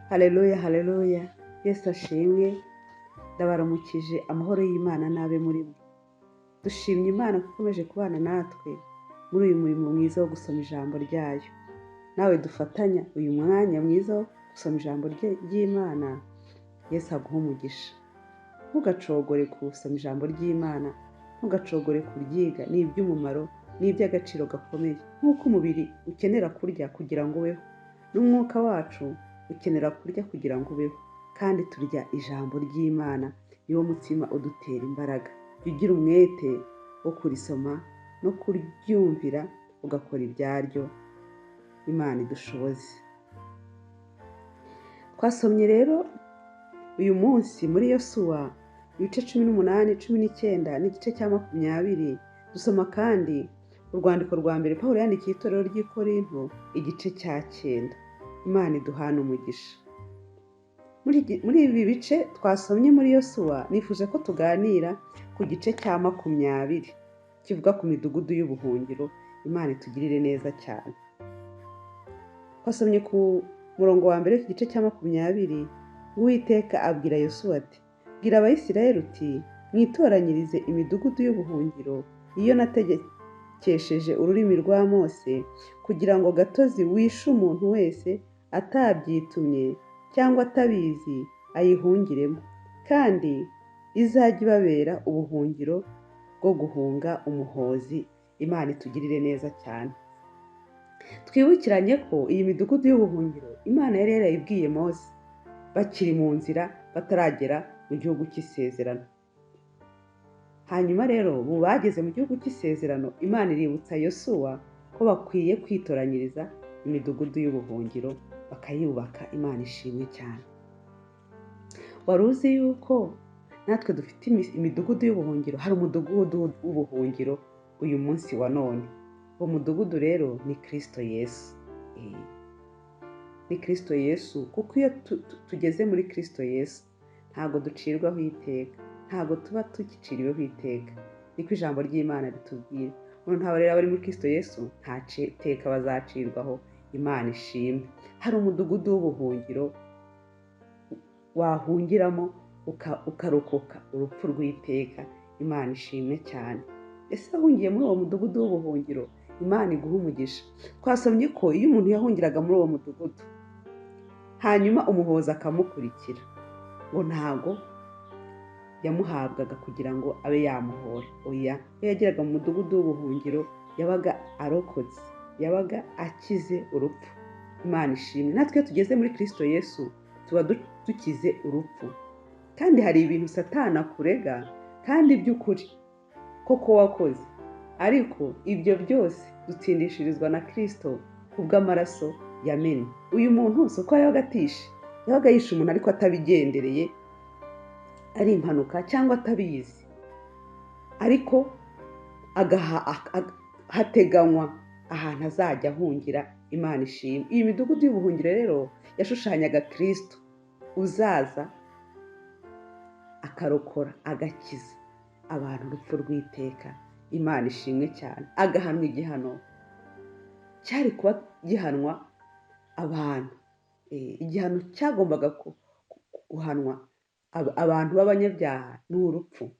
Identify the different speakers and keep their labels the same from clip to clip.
Speaker 1: Haleluya, haleluya. Yesu ashimwe. Ndabaramukije amahoro y'Imana n'abe muri mwe. Dushimye Imana ko ikomeje kubana natwe muri uyu murimo mwiza wo gusoma ijambo ryayo. Nawe dufatanya uyu mwanya mwiza wo gusoma ijambo ry'Imana. Yesu aguhe umugisha. Ntugacogore gusoma ijambo ry'Imana, ntugacogore kuryiga. Ni iby'umumaro, ni iby'agaciro gakomeye. Nk'uko umubiri ukenera kurya kugira ngo ubeho, n'umwuka wacu ukenera kurya kugira ngo ubeho. Kandi turya ijambo ry'Imana, niwo mutsima udutera imbaraga. Jya ugira umwete wo kurisoma no kuryumvira, ugakora ibyaryo. Imana idushoboze. Twasomye rero uyu munsi muri Yosuwa ibice 18, 19 n'igice cya 20. Dusoma kandi urwandiko rwa mbere Pawulo yandikiye itorero ry'i Korinto igice cya 9. Imana iduhana umugisha. Muri ibi bice twasomye muri Yosuwa, nifuje ko tuganira ku gice cya 20 kivuga ku midugudu y'ubuhungiro. Imana itugirire neza cyane. Twasomye ku murongo wa mbere w'igice cya 20. Uwiteka abwira Yosuwa ati: bwira Abayisiraheli uti, mwitoranyirize imidugudu y'ubuhungiro iyo nategekesheje ururimi rwa Mose, kugira ngo gatozi wishe umuntu wese atabyitumye cyangwa atabizi ayihungiremo, kandi izajya ibabera ubuhungiro bwo guhunga umuhozi. Imana itugirire neza cyane. Twibukiranye ko iyi midugudu y'ubuhungiro Imana yari yarayibwiye Mose bakiri mu nzira, bataragera mu gihugu cy'isezerano. Hanyuma rero ubu bageze mu gihugu cy'isezerano, Imana iributsa Yosuwa ko bakwiye kwitoranyiriza imidugudu y'ubuhungiro bakayubaka. Imana ishimwe cyane. Wari uzi yuko natwe dufite imidugudu y'ubuhungiro? Hari umudugudu w'ubuhungiro uyu munsi wa none. Uwo mudugudu rero ni Kristo Yesu. Ni Kristo Yesu, kuko iyo tugeze muri Kristo Yesu ntabwo ducirwaho iteka, ntabwo tuba tukiciriweho iteka. Niko ijambo ry'Imana ritubwira. Ntabwo rero abari muri Kristo Yesu nta teka bazacirwaho. Imana ishimwe. Hari umudugudu w'ubuhungiro wahungiramo ukarokoka urupfu rw'iteka. Imana ishimwe cyane. Ese wahungiye muri uwo mudugudu w'ubuhungiro? Imana iguha umugisha. Twasomye ko iyo umuntu yahungiraga muri uwo mudugudu, hanyuma umuhoza akamukurikira, ngo ntago yamuhabwaga kugira ngo abe yamuhora. Oya, iyo yageraga mu mudugudu w'ubuhungiro yabaga arokotse, yabaga akize urupfu. Imana ishimwe. Natwe iyo tugeze muri Kristo Yesu tuba dukize urupfu. Kandi hari ibintu Satani akurega kandi by'ukuri koko wakoze, ariko ibyo byose dutsindishirizwa na Kristo kubw'amaraso yamennye. Uyu muntu uko yabaga yishe umuntu ariko atabigendereye, ari impanuka cyangwa atabizi, ariko hateganywa ahantu azajya ahungira. Imana ishimwe. Iyi midugudu y'ubuhungiro rero yashushanyaga Kristo uzaza akarokora, agakiza abantu urupfu rw'iteka. Imana ishimwe cyane. Agahanwa igihano cyari kuba gihanwa abantu, igihano cyagombaga guhanwa abantu b'abanyabyaha ni urupfu,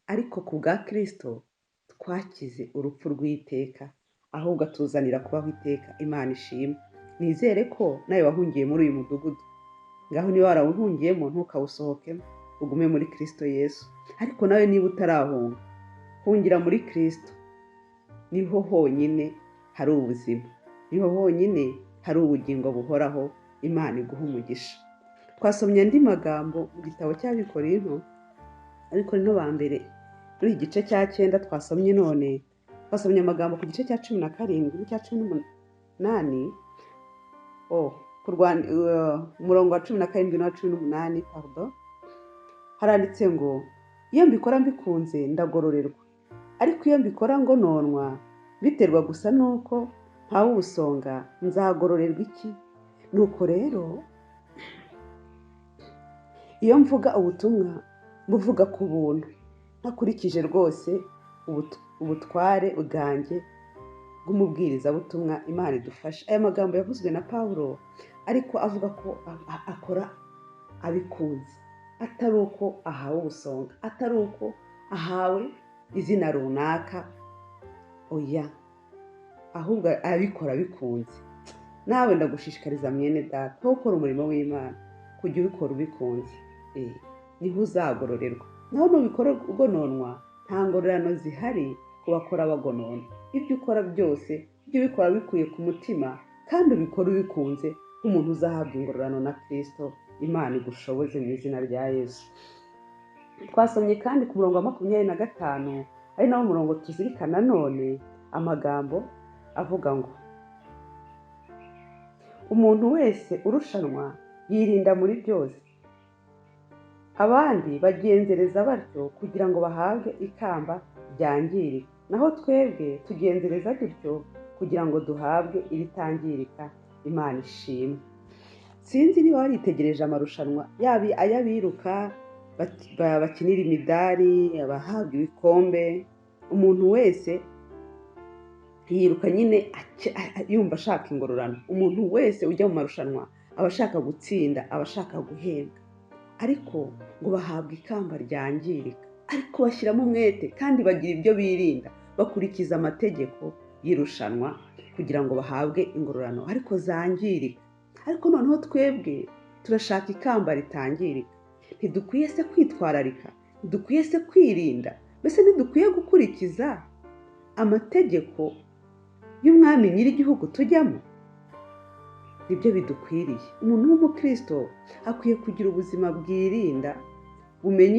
Speaker 1: ariko ku bwa Kristo twakize urupfu rw'iteka, ahubwo atuzanira kubaho iteka. Imana ishimwe. Nizere ko nawe wahungiye muri uyu mudugudu. Ngaho niba warawuhungiyemo ntukawusohokemo, ugume muri Kristo Yesu. Ariko nawe niba utarahunga, hungira muri Kristo. Niho honyine hari ubuzima, niho honyine hari ubugingo buhoraho. Imana iguha umugisha. Twasomye andi magambo mu gitabo cy'Abikorinto, Abikorinto ba mbere muri igice cya 9 twasomye none. Twasomye amagambo ku gice cya 17 n'icya 18, umurongo wa 17 na 18, pardon. Haranditse ngo, iyo mbikora mbikunze ndagororerwa, ariko iyo mbikora ngo nonwa biterwa gusa nuko ntawe ubusonga, nzagororerwa iki? Nuko rero iyo mvuga ubutumwa mbuvuga ku buntu, ntakurikije rwose ubutware bwanjye bw'umubwirizabutumwa Imana idufasha. Aya magambo yavuzwe na Pawulo ariko avuga ko akora abikunze, atari uko ahawe ubusonga, atari uko ahawe izina runaka, oya, ahubwo abikora bikunze. Nawe ndagushishikariza mwene data ko gukora umurimo w'Imana kujya ubikora ubikunze, niho uzagororerwa. naho nubikora ugononwa nta ngororano zihari ku bakora bagonona. Ibyo ukora byose ujye ubikora bikuye ku mutima kandi ubikora ubikunze nk'umuntu uzahabwa ingororano na Kristo. Imana igushoboze mu izina rya Yesu. Twasomye kandi ku murongo wa 25 ari nawo murongo tuzirikana none amagambo avuga ngo umuntu wese urushanwa yirinda muri byose, abandi bagenzereza batyo kugira ngo bahabwe ikamba ryangirika, naho twebwe tugenzereza dutyo kugira ngo duhabwe iritangirika. Imana ishimwe. Sinzi niba waritegereje amarushanwa yaba ayabiruka bakinira imidari, abahabwa ibikombe, umuntu wese yiruka nyine yumva ashaka ingororano. Umuntu wese ujya mu marushanwa aba ashaka gutsinda, aba ashaka guhembwa, ariko ngo bahabwe ikamba ryangirika. Ariko bashyiramo umwete kandi bagira ibyo birinda, bakurikiza amategeko y'irushanwa kugira ngo bahabwe ingororano ariko zangirika. Ariko noneho twebwe turashaka ikamba ritangirika. Ntidukwiye se kwitwararika? Ntidukwiye se kwirinda? Mbese ntidukwiye gukurikiza amategeko y'umwami nyir'igihugu tujyamo? Nibyo bidukwiriye. Umuntu w'umukristo akwiye kugira ubuzima bwirinda, bumenya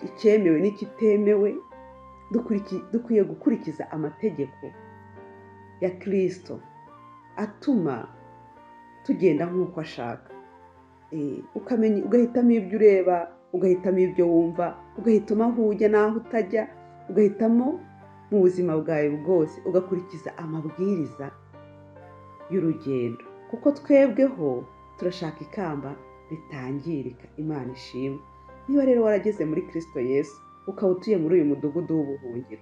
Speaker 1: icyemewe n'ikitemewe. Dukwiye gukurikiza amategeko ya Kristo atuma tugenda nk'uko ashaka. Ukamenya, ugahitamo ibyo ureba, ugahitamo ibyo wumva, ugahitamo aho ujya n'aho utajya, ugahitamo mu buzima bwawe bwose ugakurikiza amabwiriza y'urugendo, kuko twebweho turashaka ikamba ritangirika. Imana ishimwe. Niba rero warageze muri Kristo Yesu ukaba utuye muri uyu mudugudu w'ubuhungiro,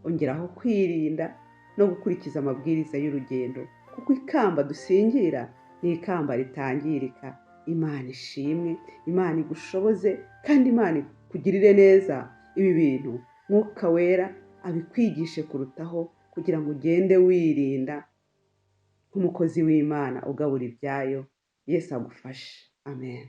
Speaker 1: ongeraho kwirinda no gukurikiza amabwiriza y'urugendo, kuko ikamba dusingira ni ikamba ritangirika. Imana ishimwe. Imana igushoboze kandi Imana ikugirire neza ibi bintu. Mwuka Wera abikwigishe kurutaho kugira ngo ugende wirinda nk'umukozi w'Imana ugabura ibyayo. Yesu agufashe. Amen.